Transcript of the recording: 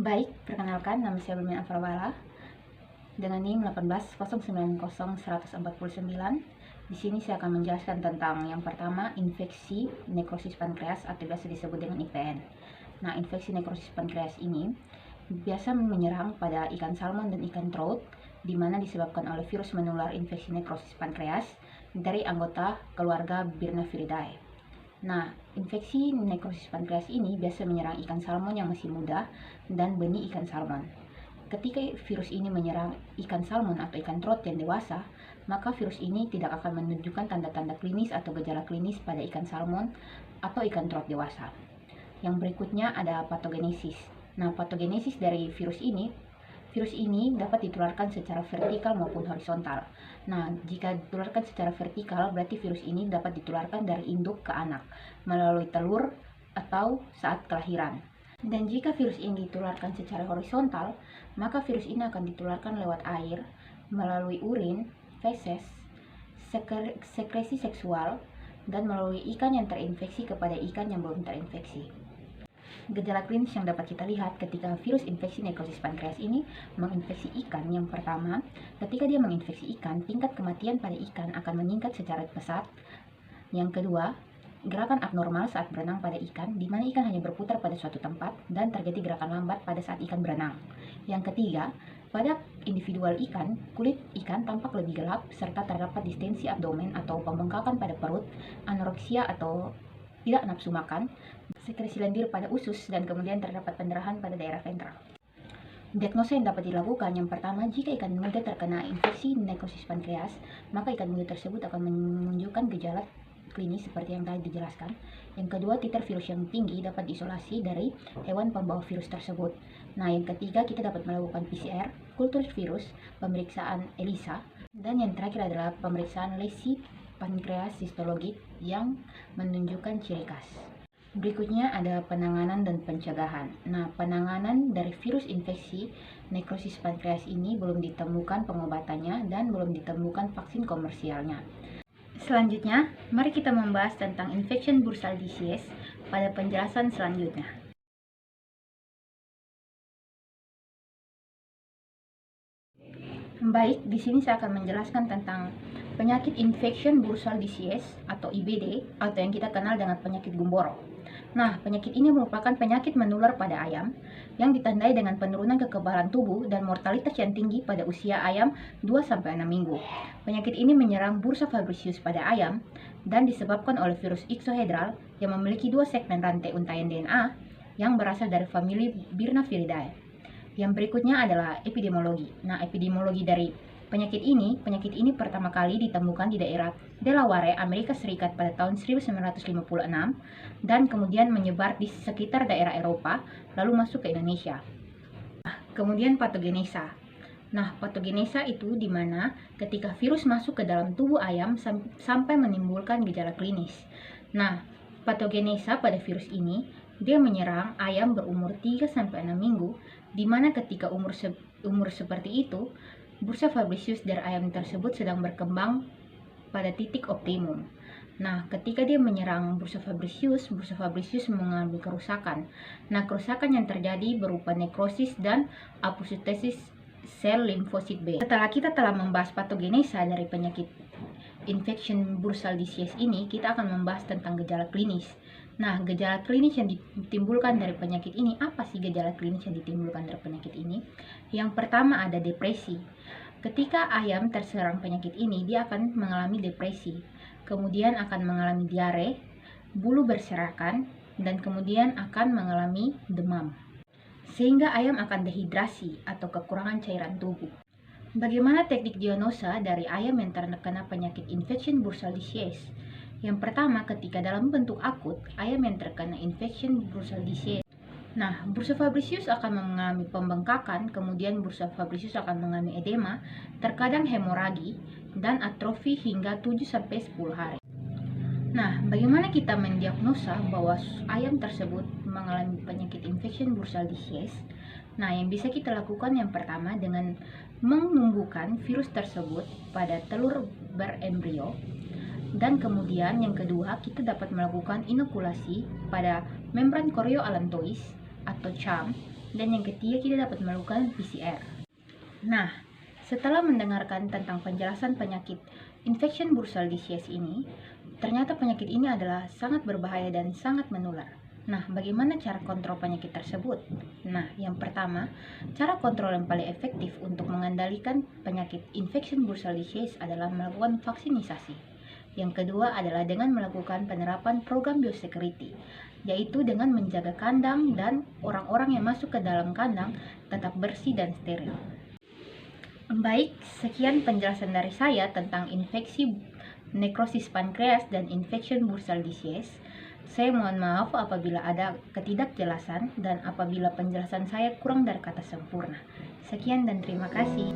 Baik, perkenalkan nama saya Belmin Afrawala dengan NIM 18090-149. Di sini saya akan menjelaskan tentang yang pertama, infeksi nekrosis pankreas atau biasa disebut dengan IPN. Nah, infeksi nekrosis pankreas ini biasa menyerang pada ikan salmon dan ikan trout, di mana disebabkan oleh virus menular infeksi nekrosis pankreas dari anggota keluarga Birnaviridae. Nah, infeksi nekrosis pankreas ini biasa menyerang ikan salmon yang masih muda dan benih ikan salmon. Ketika virus ini menyerang ikan salmon atau ikan trout yang dewasa, maka virus ini tidak akan menunjukkan tanda-tanda klinis atau gejala klinis pada ikan salmon atau ikan trout dewasa. Yang berikutnya ada patogenesis. Nah, patogenesis dari virus ini dapat ditularkan secara vertikal maupun horizontal. Nah, jika ditularkan secara vertikal, berarti virus ini dapat ditularkan dari induk ke anak melalui telur atau saat kelahiran. Dan jika virus ini ditularkan secara horizontal, maka virus ini akan ditularkan lewat air, melalui urin, feses, sekresi seksual, dan melalui ikan yang terinfeksi kepada ikan yang belum terinfeksi. Gejala klinis yang dapat kita lihat ketika virus infeksi nekrosis pankreas ini menginfeksi ikan. Yang pertama, ketika dia menginfeksi ikan, tingkat kematian pada ikan akan meningkat secara pesat. Yang kedua, gerakan abnormal saat berenang pada ikan, di mana ikan hanya berputar pada suatu tempat dan terjadi gerakan lambat pada saat ikan berenang. Yang ketiga, pada individual ikan, kulit ikan tampak lebih gelap serta terdapat distensi abdomen atau pembengkakan pada perut, anoreksia atau tidak nafsu makan, sekresi lendir pada usus, dan kemudian terdapat pendarahan pada daerah ventral. Diagnosa yang dapat dilakukan, yang pertama, jika ikan muda terkena infeksi nekrosis pankreas, maka ikan muda tersebut akan menunjukkan gejala klinis seperti yang tadi dijelaskan. Yang kedua, titer virus yang tinggi dapat diisolasi dari hewan pembawa virus tersebut. Nah, yang ketiga, kita dapat melakukan PCR, kultur virus, pemeriksaan ELISA, dan yang terakhir adalah pemeriksaan lesi pankreas histologik yang menunjukkan ciri khas. Berikutnya ada penanganan dan pencegahan. Nah, penanganan dari virus infeksi nekrosis pankreas ini belum ditemukan pengobatannya dan belum ditemukan vaksin komersialnya. Selanjutnya, mari kita membahas tentang infection bursal disease pada penjelasan selanjutnya. Baik, di sini saya akan menjelaskan tentang penyakit infection bursal disease atau IBD atau yang kita kenal dengan penyakit gumboro. Nah, penyakit ini merupakan penyakit menular pada ayam yang ditandai dengan penurunan kekebalan tubuh dan mortalitas yang tinggi pada usia ayam 2-6 minggu. Penyakit ini menyerang bursa fabricius pada ayam dan disebabkan oleh virus ixohedral yang memiliki 2 segmen rantai untaian DNA yang berasal dari famili Birnaviridae. Yang berikutnya adalah epidemiologi. Nah, epidemiologi dari penyakit ini pertama kali ditemukan di daerah Delaware, Amerika Serikat pada tahun 1956 dan kemudian menyebar di sekitar daerah Eropa lalu masuk ke Indonesia. Kemudian patogenesa. Nah, patogenesa itu di mana ketika virus masuk ke dalam tubuh ayam sampai menimbulkan gejala klinis. Nah, patogenesa pada virus ini dia menyerang ayam berumur 3-6 minggu, di mana ketika umur seperti itu, bursa fabricius dari ayam tersebut sedang berkembang pada titik optimum. Nah, ketika dia menyerang bursa fabricius mengalami kerusakan. Nah, kerusakan yang terjadi berupa nekrosis dan apostosis sel limfosit B. Setelah kita telah membahas patogenesa dari penyakit infection bursal disease ini, kita akan membahas tentang gejala klinis. Nah, gejala klinis yang ditimbulkan dari penyakit ini, apa sih gejala klinis yang ditimbulkan dari penyakit ini? Yang pertama ada depresi. Ketika ayam terserang penyakit ini, dia akan mengalami depresi, kemudian akan mengalami diare, bulu berserakan, dan kemudian akan mengalami demam. Sehingga ayam akan dehidrasi atau kekurangan cairan tubuh. Bagaimana teknik diagnosa dari ayam yang terkena penyakit infection bursal disease? Yang pertama, ketika dalam bentuk akut, ayam yang terkena infection bursal disease. Nah, bursa fabricius akan mengalami pembengkakan, kemudian bursa fabricius akan mengalami edema, terkadang hemoragi, dan atrofi hingga 7-10 hari. Nah, bagaimana kita mendiagnosa bahwa ayam tersebut mengalami penyakit infection bursal disease? Nah, yang bisa kita lakukan yang pertama dengan menumbuhkan virus tersebut pada telur berembrio. Dan kemudian yang kedua, kita dapat melakukan inokulasi pada membran chorioallantois atau CHAM Dan yang ketiga, kita dapat melakukan PCR. Nah, setelah mendengarkan tentang penjelasan penyakit infection bursal disease ini, ternyata penyakit ini adalah sangat berbahaya dan sangat menular. Nah, bagaimana cara kontrol penyakit tersebut? Nah, yang pertama, cara kontrol yang paling efektif untuk mengendalikan penyakit infection bursal disease adalah melakukan vaksinisasi. Yang kedua adalah dengan melakukan penerapan program biosecurity, yaitu dengan menjaga kandang dan orang-orang yang masuk ke dalam kandang tetap bersih dan steril. Baik, sekian penjelasan dari saya tentang infeksi nekrosis pankreas dan infection bursal disease. Saya mohon maaf apabila ada ketidakjelasan dan apabila penjelasan saya kurang dari kata sempurna. Sekian dan terima kasih.